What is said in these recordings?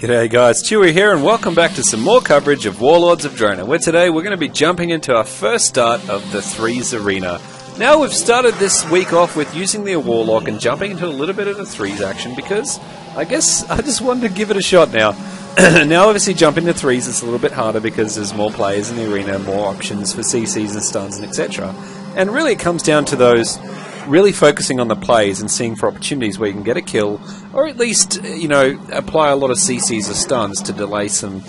G'day guys, Chewy here and welcome back to some more coverage of Warlords of Drona, where today we're going to be jumping into our first start of the Threes Arena. Now we've started this week off with using the Warlock and jumping into a little bit of the Threes action because I guess I just wanted to give it a shot now. Now obviously jumping to Threes is a little bit harder because there's more players in the arena, more options for CCs and stuns and etc. And really it comes down to those really focusing on the plays and seeing for opportunities where you can get a kill, or at least, you know, apply a lot of CCs or stuns to delay some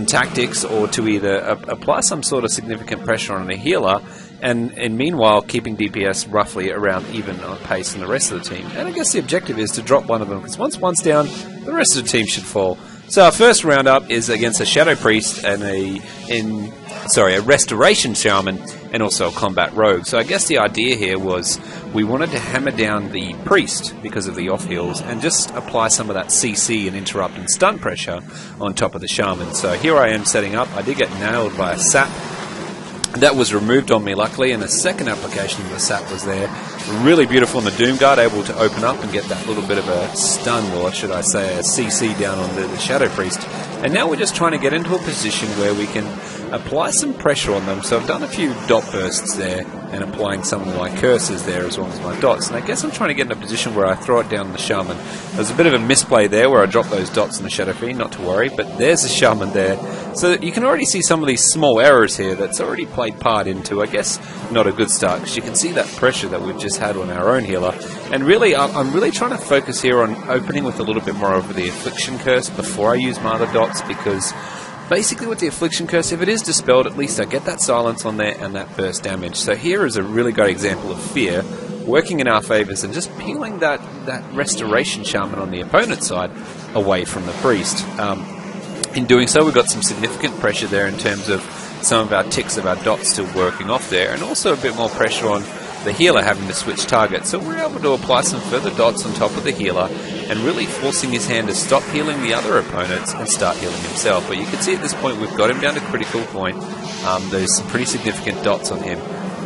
tactics, or to either apply some sort of significant pressure on a healer, and meanwhile keeping DPS roughly around even on pace in the rest of the team. And I guess the objective is to drop one of them, because once one's down, the rest of the team should fall. So our first roundup is against a Shadow Priest and a Restoration Shaman and also a Combat Rogue. So I guess the idea here was we wanted to hammer down the Priest because of the off heals and just apply some of that CC and interrupt and stun pressure on top of the Shaman. So here I am setting up. I did get nailed by a sap. That was removed on me luckily, and a second application of the sap was there. Really beautiful on the Doomguard, able to open up and get that little bit of a stun, or should I say a CC down on the Shadow Priest. And now we're just trying to get into a position where we can apply some pressure on them. So I've done a few dot bursts there and applying some of my curses there as well as my dots. And I guess I'm trying to get in a position where I throw it down on the Shaman. There's a bit of a misplay there where I dropped those dots in the Shadow Fiend, not to worry, but there's a Shaman there. So you can already see some of these small errors here that's already played part into, I guess, not a good start, because you can see that pressure that we've just had on our own healer. And really, I'm really trying to focus here on opening with a little bit more over the Affliction Curse before I use my other dots, because basically with the Affliction Curse, if it is dispelled, at least I get that silence on there and that burst damage. So here is a really great example of fear working in our favors and just peeling that Restoration Shaman on the opponent's side away from the Priest. In doing so, we've got some significant pressure there in terms of some of our ticks of our dots still working off there, and also a bit more pressure on the healer having to switch targets. So we're able to apply some further dots on top of the healer and really forcing his hand to stop healing the other opponents and start healing himself. But you can see at this point we've got him down to critical point. There's some pretty significant dots on him.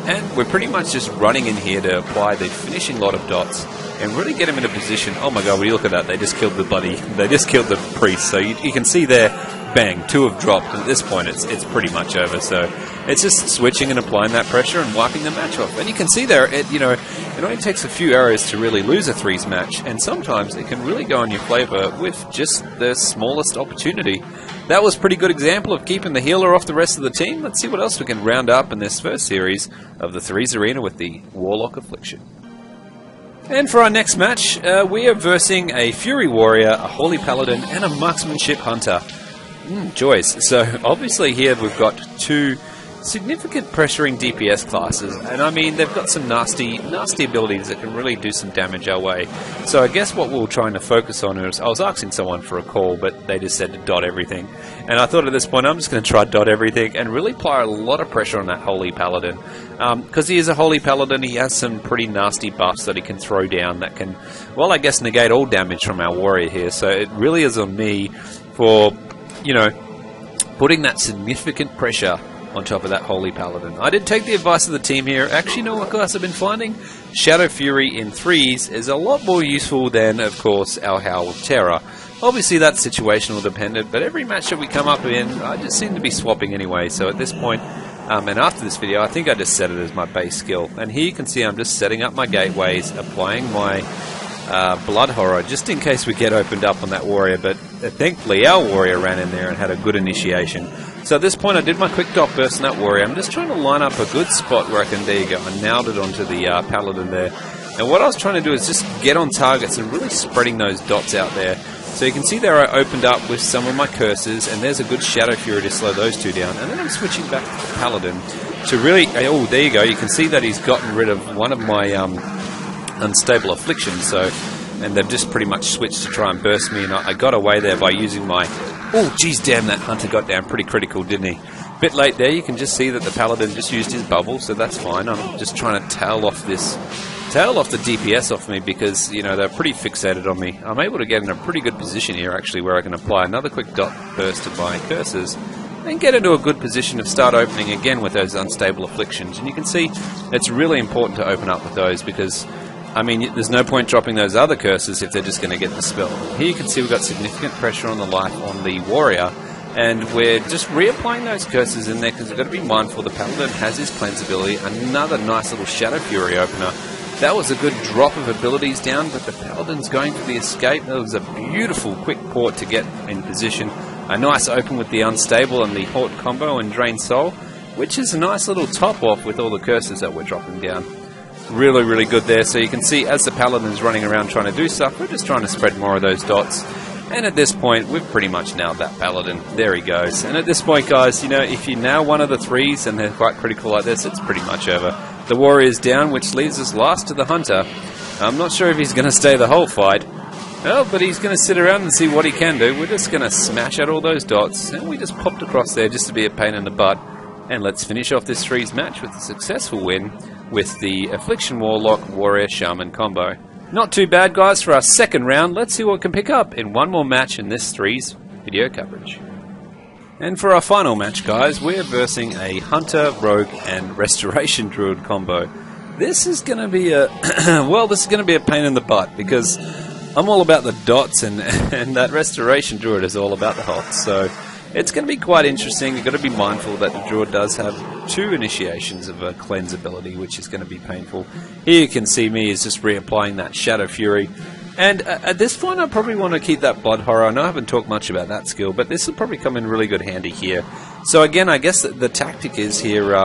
And we're pretty much just running in here to apply the finishing lot of dots and really get him in a position. Oh my god, when you look at that, they just killed the Priest. So you can see there, bang, 2 have dropped, and at this point it's pretty much over. So it's just switching and applying that pressure and wiping the match off. And you can see there, it only takes a few errors to really lose a Threes match, and sometimes it can really go in your flavor with just the smallest opportunity. That was a pretty good example of keeping the healer off the rest of the team. Let's see what else we can round up in this first series of the Threes Arena with the Warlock Affliction. And for our next match, we are versing a Fury Warrior, a Holy Paladin, and a Marksmanship Hunter. Joys. So obviously here we've got 2 significant pressuring DPS classes, and I mean they've got some nasty abilities that can really do some damage our way. So I guess what we were trying to focus on is, I was asking someone for a call, but they just said to dot everything, and I thought at this point I'm just going to try dot everything and really apply a lot of pressure on that Holy Paladin, because he is a Holy Paladin. He has some pretty nasty buffs that he can throw down that can, well, I guess negate all damage from our warrior here. So it really is on me for, you know, putting that significant pressure on top of that Holy Paladin. I did take the advice of the team here. Actually, you know what, guys, I've been finding? Shadow Fury in Threes is a lot more useful than, of course, our Howl of Terror. Obviously, that's situational dependent, but every match that we come up in, I just seem to be swapping anyway. So at this point, and after this video, I think I just set it as my base skill. And here you can see I'm just setting up my gateways, applying my Blood Horror, just in case we get opened up on that warrior. But thankfully, our warrior ran in there and had a good initiation. So at this point I did my quick dot burst on that warrior. I'm just trying to line up a good spot where I can, there you go, I nailed it onto the Paladin there. And what I was trying to do is just get on targets and really spreading those dots out there. So you can see there I opened up with some of my curses, and there's a good Shadow Fury to slow those 2 down. And then I'm switching back to the Paladin to really, oh there you go, you can see that he's gotten rid of one of my Unstable Afflictions. So, and they've just pretty much switched to try and burst me, and I got away there by using my, oh geez, damn, that Hunter got down pretty critical, didn't he? Bit late there. You can just see that the Paladin just used his bubble, so that's fine. I'm just trying to tail off the DPS off me, because, you know, they're pretty fixated on me. I'm able to get in a pretty good position here, actually, where I can apply another quick dot burst of my curses and get into a good position of start opening again with those Unstable Afflictions. And you can see it's really important to open up with those, because I mean, there's no point dropping those other curses if they're just going to get the spell. Here you can see we've got significant pressure on the life on the warrior, and we're just reapplying those curses in there because we've got to be mindful the Paladin has his cleanse ability. Another nice little Shadow Fury opener. That was a good drop of abilities down, but the Paladin's going for the escape. That was a beautiful quick port to get in position. A nice open with the Unstable and the Haunt combo and Drain Soul, which is a nice little top off with all the curses that we're dropping down. Really, really good there. So you can see as the Paladin's running around trying to do stuff, we're just trying to spread more of those dots. And at this point, we've pretty much nailed that Paladin. There he goes. And at this point, guys, you know, if you nail one of the threes and they're quite critical like this, it's pretty much over. The warrior's down, which leaves us last to the hunter. I'm not sure if he's going to stay the whole fight. Oh, but he's going to sit around and see what he can do. We're just going to smash out all those dots. And we just popped across there just to be a pain in the butt. And let's finish off this threes match with a successful win with the Affliction Warlock Warrior Shaman combo. Not too bad, guys, for our second round. Let's see what we can pick up in one more match in this threes video coverage. And for our final match, guys, we're versing a Hunter, Rogue, and Restoration Druid combo. This is going to be a well, this is going to be a pain in the butt because I'm all about the dots, and that Restoration Druid is all about the hots. So it's going to be quite interesting. You've got to be mindful that the Druid does have 2 initiations of a cleanse ability, which is going to be painful. Here you can see me is just reapplying that Shadow Fury. And at this point, I probably want to keep that Blood Horror. I know I haven't talked much about that skill, but this will probably come in really good handy here. So again, I guess the tactic is here,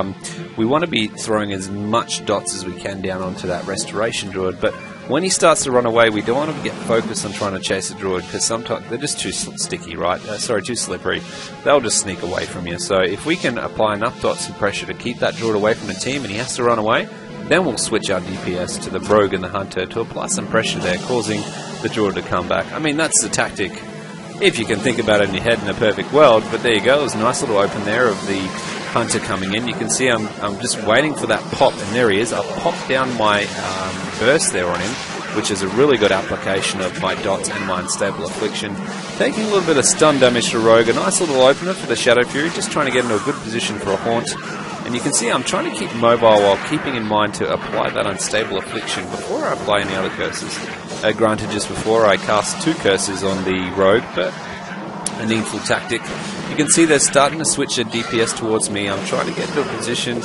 we want to be throwing as much dots as we can down onto that Restoration Druid, but when he starts to run away, we don't want to get focused on trying to chase a Druid, because sometimes they're just too sticky, right? Too slippery. They'll just sneak away from you. So if we can apply enough dots and pressure to keep that Druid away from the team and he has to run away, then we'll switch our DPS to the Rogue and the Hunter to apply some pressure there, causing the Druid to come back. I mean, that's the tactic, if you can think about it in your head in a perfect world, but there you go. There's a nice little open there of the Hunter coming in. You can see I'm just waiting for that pop, and there he is. I'll pop down my burst there on him, which is a really good application of my dots and my Unstable Affliction. Taking a little bit of stun damage to Rogue, a nice little opener for the Shadow Fury, just trying to get into a good position for a Haunt. And you can see I'm trying to keep mobile while keeping in mind to apply that Unstable Affliction before I apply any other curses. Granted, just before I cast 2 curses on the Rogue, but a needful tactic. You can see they're starting to switch their DPS towards me. I'm trying to get into a position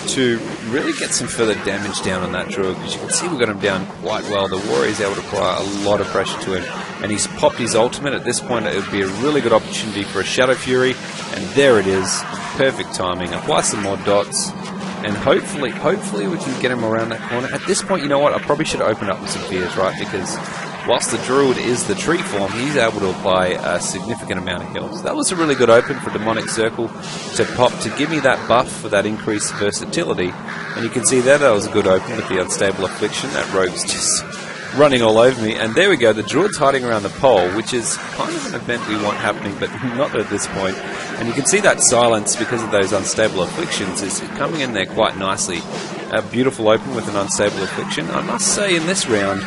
to really get some further damage down on that Druid, because you can see we got him down quite well. The Warrior's able to apply a lot of pressure to him, and he's popped his ultimate. At this point, it would be a really good opportunity for a Shadow Fury, and there it is. Perfect timing. Apply some more dots, and hopefully we can get him around that corner. At this point, you know what? I probably should have opened up with some fears, right? Because whilst the Druid is the tree form, he's able to apply a significant amount of heals. That was a really good open for Demonic Circle to pop, to give me that buff for that increased versatility. And you can see there, that was a good open with the Unstable Affliction. That Rogue's just running all over me. And there we go, the Druid's hiding around the pole, which is kind of an event we want happening, but not at this point. And you can see that silence, because of those Unstable Afflictions, is coming in there quite nicely. A beautiful open with an Unstable Affliction. I must say, in this round,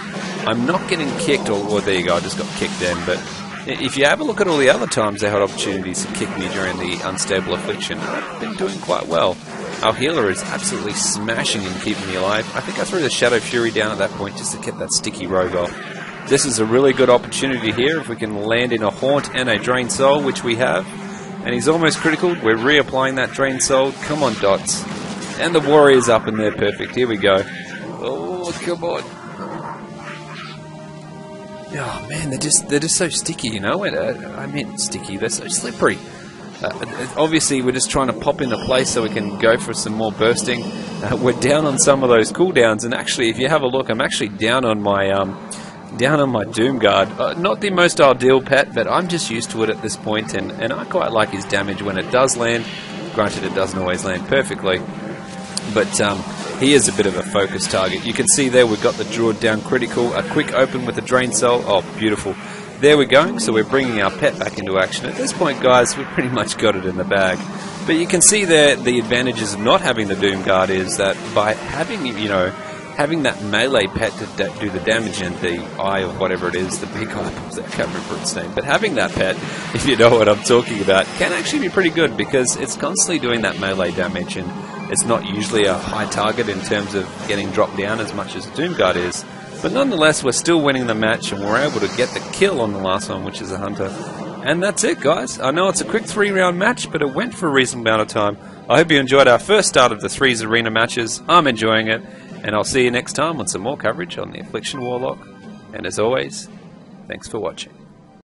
I'm not getting kicked, or there you go, I just got kicked in, but if you have a look at all the other times they had opportunities to kick me during the Unstable Affliction, I've been doing quite well. Our healer is absolutely smashing and keeping me alive. I think I threw the Shadow Fury down at that point just to get that sticky Rogue off. This is a really good opportunity here if we can land in a Haunt and a Drain Soul, which we have. And he's almost critical. We're reapplying that Drain Soul. Come on, dots. And the Warrior's up and they're perfect. Here we go. Oh, come on. Oh man, they're just so sticky, you know. I meant sticky. They're so slippery. Obviously, we're just trying to pop into place so we can go for some more bursting. We're down on some of those cooldowns, and actually, if you have a look, I'm actually down on my Doom Guard. Not the most ideal pet, but I'm just used to it at this point, and I quite like his damage when it does land. Granted, it doesn't always land perfectly, but he is a bit of a focus target. You can see there we've got the Druid down critical. A quick open with the Drain Soul. Oh, beautiful. There we're going, so we're bringing our pet back into action. At this point, guys, we've pretty much got it in the bag. But you can see there the advantages of not having the Doom Guard is that by having, you know, having that melee pet to do the damage in the eye of whatever it is, the big eye, I can't remember its name, but having that pet, if you know what I'm talking about, can actually be pretty good because it's constantly doing that melee damage, and it's not usually a high target in terms of getting dropped down as much as a Doom Guard is. But nonetheless, we're still winning the match, and we're able to get the kill on the last one, which is a hunter. And that's it, guys. I know it's a quick 3-round match, but it went for a reasonable amount of time. I hope you enjoyed our first start of the 3s arena matches. I'm enjoying it, and I'll see you next time on some more coverage on the Affliction Warlock. And as always, thanks for watching.